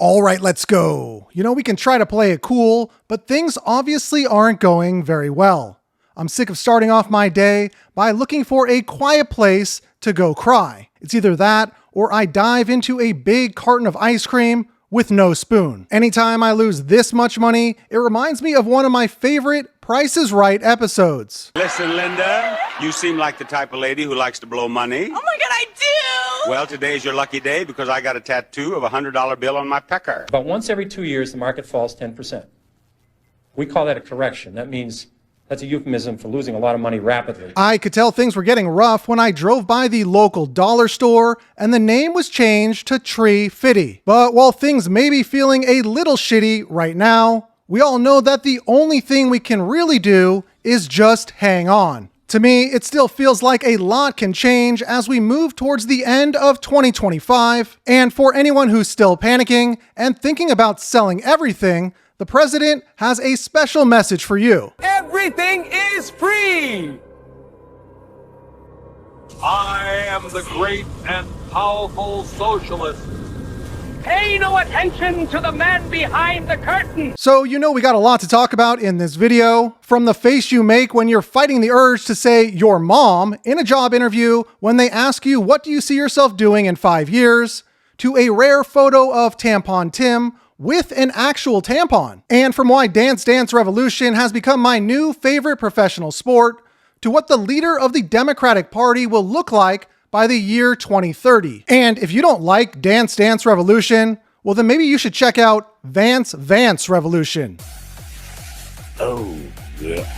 All right, let's go. You know, we can try to play it cool, but things obviously aren't going very well. I'm sick of starting off my day by looking for a quiet place to go cry. It's either that or I dive into a big carton of ice cream with no spoon. Anytime I lose this much money, it reminds me of one of my favorite Price is Right episodes. Listen, Linda, you seem like the type of lady who likes to blow money. Oh my God, I do! Well, today's your lucky day because I got a tattoo of a $100 bill on my pecker. About once every 2 years, the market falls 10%. We call that a correction. That means that's a euphemism for losing a lot of money rapidly. I could tell things were getting rough when I drove by the local dollar store and the name was changed to Tree Fitty. But while things may be feeling a little shitty right now, we all know that the only thing we can really do is just hang on. To me, it still feels like a lot can change as we move towards the end of 2025. And for anyone who's still panicking and thinking about selling everything, the president has a special message for you. Everything is free! I am the great and powerful socialist. Pay no attention to the man behind the curtain. So you know we got a lot to talk about in this video. From the face you make when you're fighting the urge to say your mom in a job interview when they ask you what do you see yourself doing in 5 years, to a rare photo of Tampon Tim with an actual tampon. And from why Dance Dance Revolution has become my new favorite professional sport, to what the leader of the Democratic Party will look like by the year 2030. And if you don't like Dance Dance Revolution, well then maybe you should check out Vance Revolution. Oh, yeah.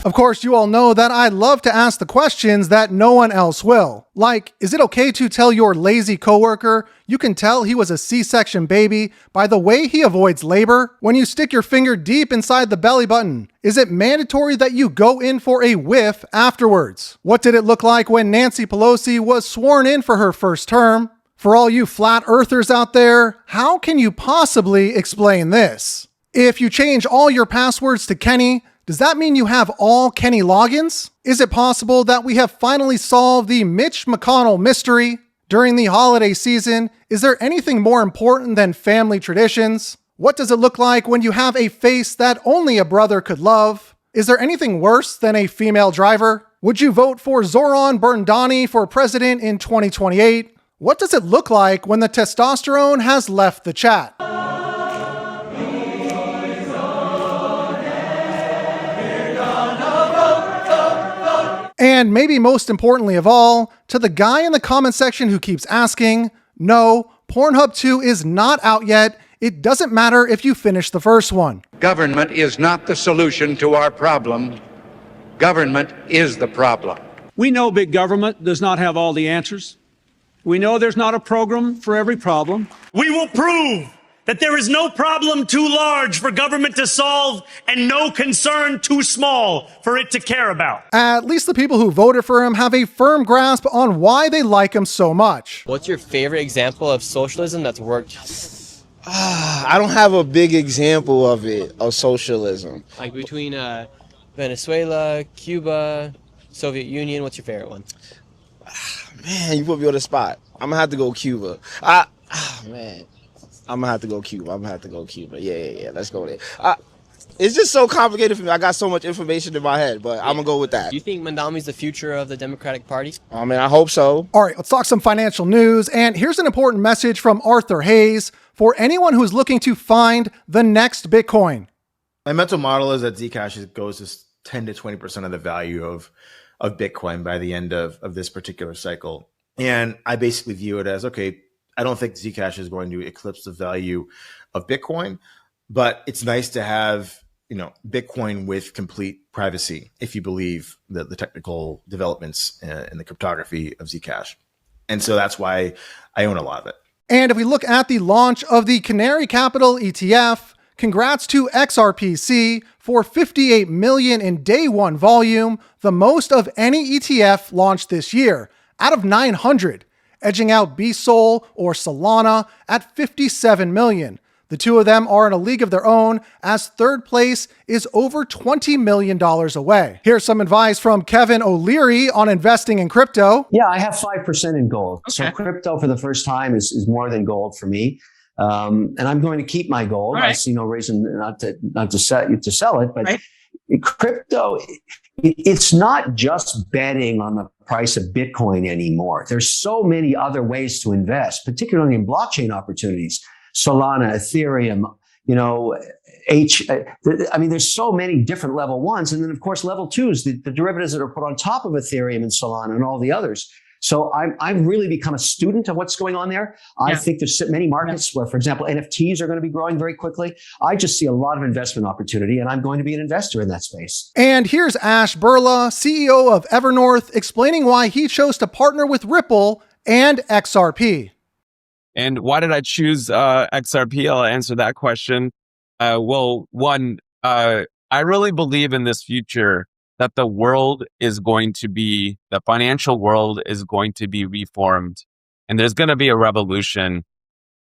Of course, you all know that I love to ask the questions that no one else will. Like, is it okay to tell your lazy coworker you can tell he was a C-section baby by the way he avoids labor? When you stick your finger deep inside the belly button, is it mandatory that you go in for a whiff afterwards? What did it look like when Nancy Pelosi was sworn in for her first term? For all you flat earthers out there, how can you possibly explain this? If you change all your passwords to Kenny, does that mean you have all Kenny logins? Is it possible that we have finally solved the Mitch McConnell mystery? During the holiday season, is there anything more important than family traditions? What does it look like when you have a face that only a brother could love? Is there anything worse than a female driver? Would you vote for Zoran Berndani for president in 2028? What does it look like when the testosterone has left the chat? And maybe most importantly of all, to the guy in the comment section who keeps asking, no, Pornhub 2 is not out yet. It doesn't matter if you finish the first one. Government is not the solution to our problem. Government is the problem. We know big government does not have all the answers. We know there's not a program for every problem. We will prove that there is no problem too large for government to solve and no concern too small for it to care about. At least the people who voted for him have a firm grasp on why they like him so much. What's your favorite example of socialism that's worked? I don't have a big example of it, of socialism. Like between Venezuela, Cuba, Soviet Union, what's your favorite one? Man, you put me on the spot. I'm gonna have to go Cuba. Man. I'm gonna have to go Cuba. Yeah. Let's go there. It's just so complicated for me. I got so much information in my head, but I'm gonna go with that. Do you think Mandami's the future of the Democratic Party? I mean, I hope so. All right, let's talk some financial news. And here's an important message from Arthur Hayes for anyone who's looking to find the next Bitcoin. My mental model is that ZCash goes to 10 to 20% of the value of Bitcoin by the end of this particular cycle. And I basically view it as, okay, I don't think Zcash is going to eclipse the value of Bitcoin, but it's nice to have, Bitcoin with complete privacy if you believe the technical developments in the cryptography of Zcash. And so that's why I own a lot of it. And if we look at the launch of the Canary Capital ETF, congrats to XRPC for 58 million in day one volume, the most of any ETF launched this year, out of 900. Edging out BSOL or Solana at 57 million. The two of them are in a league of their own, as third place is over $20 million away. Here's some advice from Kevin O'Leary on investing in crypto. Yeah, I have 5% in gold. Okay. So crypto for the first time is more than gold for me. And I'm going to keep my gold. I see no reason not to sell it. But crypto, it's not just betting on the price of Bitcoin anymore. There's so many other ways to invest, particularly in blockchain opportunities. Solana, Ethereum, there's so many different level ones. And then, of course, level twos, the derivatives that are put on top of Ethereum and Solana and all the others. So I've really become a student of what's going on there. I think there's many markets where, for example, NFTs are going to be growing very quickly. I just see a lot of investment opportunity, and I'm going to be an investor in that space. And here's Ash Burla, CEO of Evernorth, explaining why he chose to partner with Ripple and XRP. And why did I choose XRP? I'll answer that question. One, I really believe in this future that the financial world is going to be reformed, and there's going to be a revolution,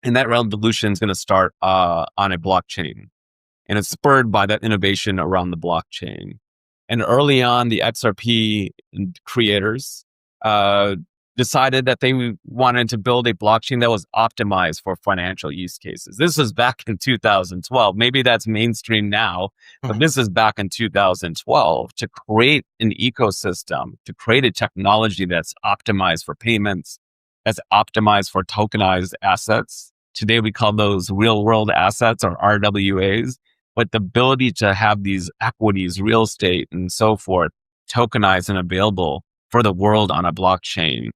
and that revolution is going to start on a blockchain, and it's spurred by that innovation around the blockchain. And early on, the XRP creators decided that they wanted to build a blockchain that was optimized for financial use cases. This was back in 2012. Maybe that's mainstream now, but this is back in 2012 to create an ecosystem, to create a technology that's optimized for payments, that's optimized for tokenized assets. Today, we call those real world assets or RWAs, but the ability to have these equities, real estate, and so forth, tokenized and available for the world on a blockchain.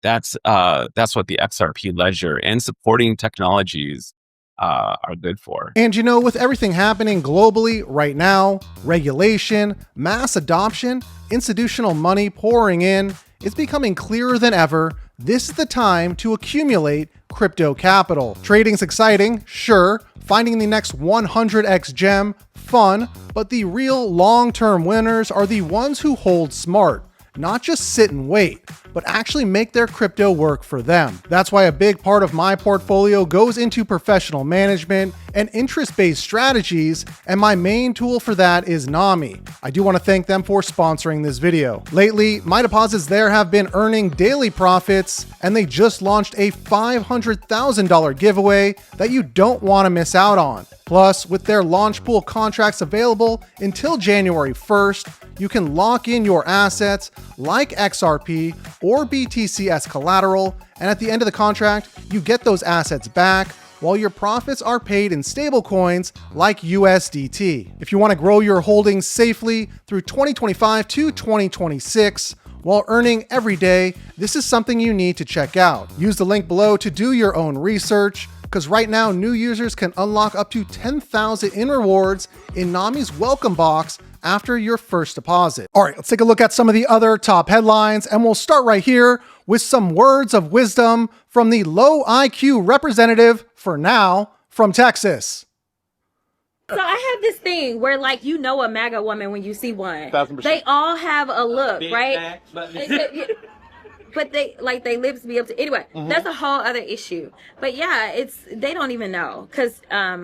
That's what the XRP ledger and supporting technologies are good for. And with everything happening globally right now, regulation, mass adoption, institutional money pouring in, it's becoming clearer than ever. This is the time to accumulate crypto capital. Trading's exciting, sure. Finding the next 100x gem, fun. But the real long-term winners are the ones who hold smart. Not just sit and wait, but actually make their crypto work for them. That's why a big part of my portfolio goes into professional management and interest-based strategies, and my main tool for that is Nomy. I do want to thank them for sponsoring this video. Lately, my deposits there have been earning daily profits, and they just launched a $500,000 giveaway that you don't want to miss out on. Plus, with their launch pool contracts available until January 1st, you can lock in your assets like XRP or BTC as collateral, and at the end of the contract, you get those assets back while your profits are paid in stablecoins like USDT. If you want to grow your holdings safely through 2025 to 2026, while earning every day, this is something you need to check out. Use the link below to do your own research, because right now new users can unlock up to 10,000 in rewards in Nomy's welcome box after your first deposit. All right, let's take a look at some of the other top headlines, and we'll start right here with some words of wisdom from the low IQ representative, for now, from Texas. So I have this thing where, like, a MAGA woman when you see one. 1,000%. They all have a look, right? But they lips be up to, anyway, that's a whole other issue. But yeah, they don't even know. Because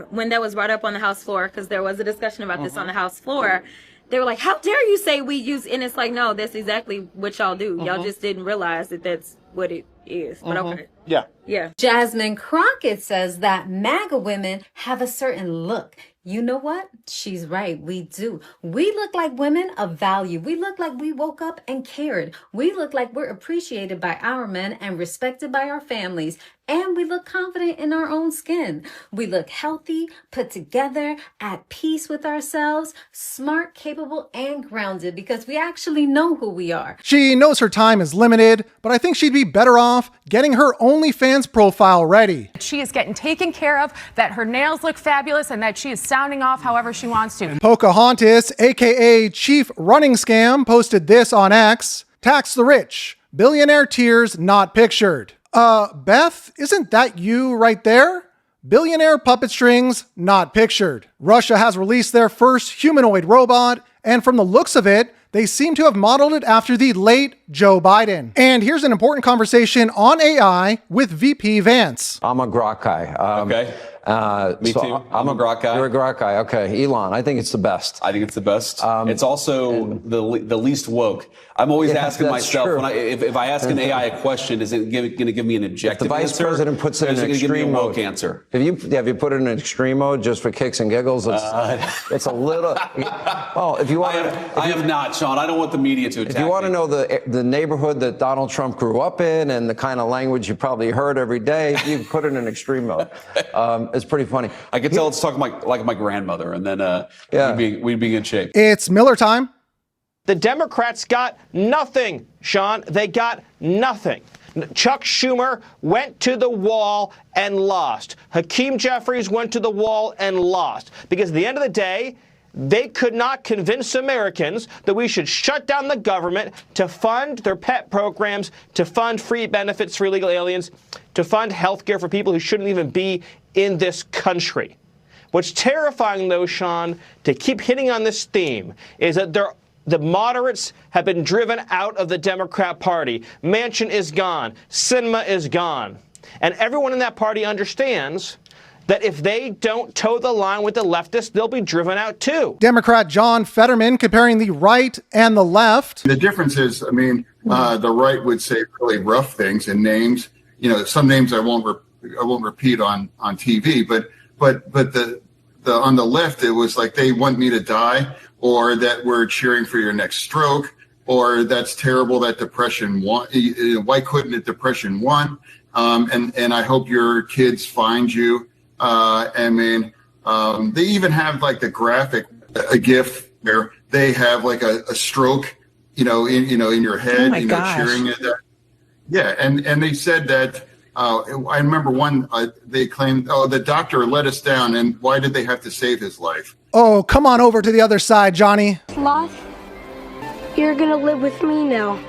when that was brought up on the House floor, because there was a discussion about this on the House floor, they were like, how dare you say we use, and it's like, no, that's exactly what y'all do. Y'all just didn't realize that that's what it is. But okay. Yeah. Jasmine Crockett says that MAGA women have a certain look. You know what? She's right. We do. We look like women of value. We look like we woke up and cared. We look like we're appreciated by our men and respected by our families. And we look confident in our own skin. We look healthy, put together, at peace with ourselves, smart, capable, and grounded, because we actually know who we are. She knows her time is limited, but I think she'd be better off getting her OnlyFans profile ready. She is getting taken care of, that her nails look fabulous, and that she is sounding off however she wants to. Pocahontas, aka Chief Running Scam, posted this on X. Tax the rich. Billionaire tears not pictured. Beth, isn't that you right there? Billionaire puppet strings not pictured. Russia has released their first humanoid robot, and from the looks of it, they seem to have modeled it after the late Joe Biden. And here's an important conversation on AI with VP Vance. I'm a Grok guy. Okay. Me too. I'm a Grok guy. You're a Grok guy. Okay. Elon, I think it's the best. I think it's the best. It's also the least woke. I'm always asking myself, when if I ask an AI a question, is it going to give me an objective answer? The vice president puts it in an extreme mode. Answer? If you put it in extreme mode just for kicks and giggles, it's a little. Well, if you want, I have not, Sean. I don't want the media to attack. If you want to know the neighborhood that Donald Trump grew up in and the kind of language you probably heard every day, you can put it in extreme mode. It's pretty funny. I can tell it's talking like my grandmother, and then we'd be in good shape. It's Miller time. The Democrats got nothing, Sean. They got nothing. Chuck Schumer went to the wall and lost. Hakeem Jeffries went to the wall and lost. Because at the end of the day, they could not convince Americans that we should shut down the government to fund their pet programs, to fund free benefits for illegal aliens, to fund health care for people who shouldn't even be in this country. What's terrifying, though, Sean, to keep hitting on this theme, is that the moderates have been driven out of the Democrat Party. Manchin is gone. Sinema is gone. And everyone in that party understands that if they don't toe the line with the leftists, they'll be driven out too. Democrat John Fetterman comparing the right and the left. The difference is, I mean, the right would say really rough things and names. You know, some names I won't repeat on TV, but the on the left, it was like they want me to die, or that we're cheering for your next stroke, or that's terrible that depression won. Why couldn't it depression won? And I hope your kids find you. I mean, they even have like the graphic, a GIF where they have like a stroke, in your head, cheering at that. Yeah, and they said that. I remember one. They claimed, the doctor let us down, and why did they have to save his life? Oh, come on over to the other side, Johnny. Sloth, you're gonna live with me now.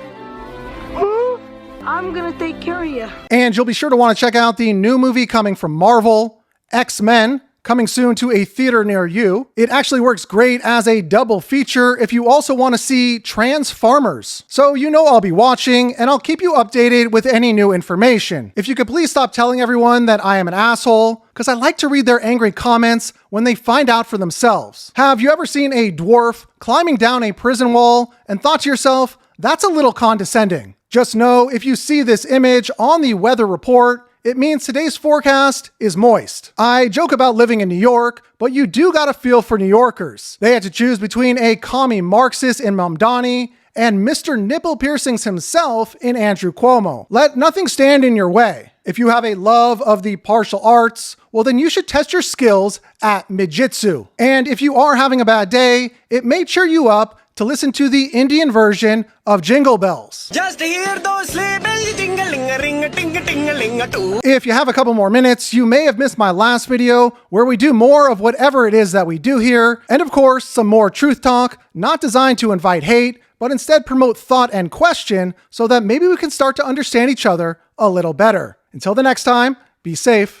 I'm gonna take care of you. And you'll be sure to want to check out the new movie coming from Marvel, X-Men, coming soon to a theater near you. It actually works great as a double feature if you also want to see Trans Farmers. So I'll be watching, and I'll keep you updated with any new information. If you could please stop telling everyone that I am an asshole, because I like to read their angry comments when they find out for themselves. Have you ever seen a dwarf climbing down a prison wall and thought to yourself, that's a little condescending? Just know if you see this image on the weather report, it means today's forecast is moist. I joke about living in New York, but you do got a feel for New Yorkers. They had to choose between a commie Marxist in Mamdani and Mr. Nipple Piercings himself in Andrew Cuomo. Let nothing stand in your way. If you have a love of the martial arts, well then you should test your skills at Mijitsu. And if you are having a bad day, it may cheer you up to listen to the Indian version of Jingle Bells. Just hear those sleigh bells ting-a-ling-a-ling-a-ting-a-ling-a-too. If you have a couple more minutes, you may have missed my last video where we do more of whatever it is that we do here. And of course, some more truth talk, not designed to invite hate, but instead promote thought and question so that maybe we can start to understand each other a little better. Until the next time, be safe.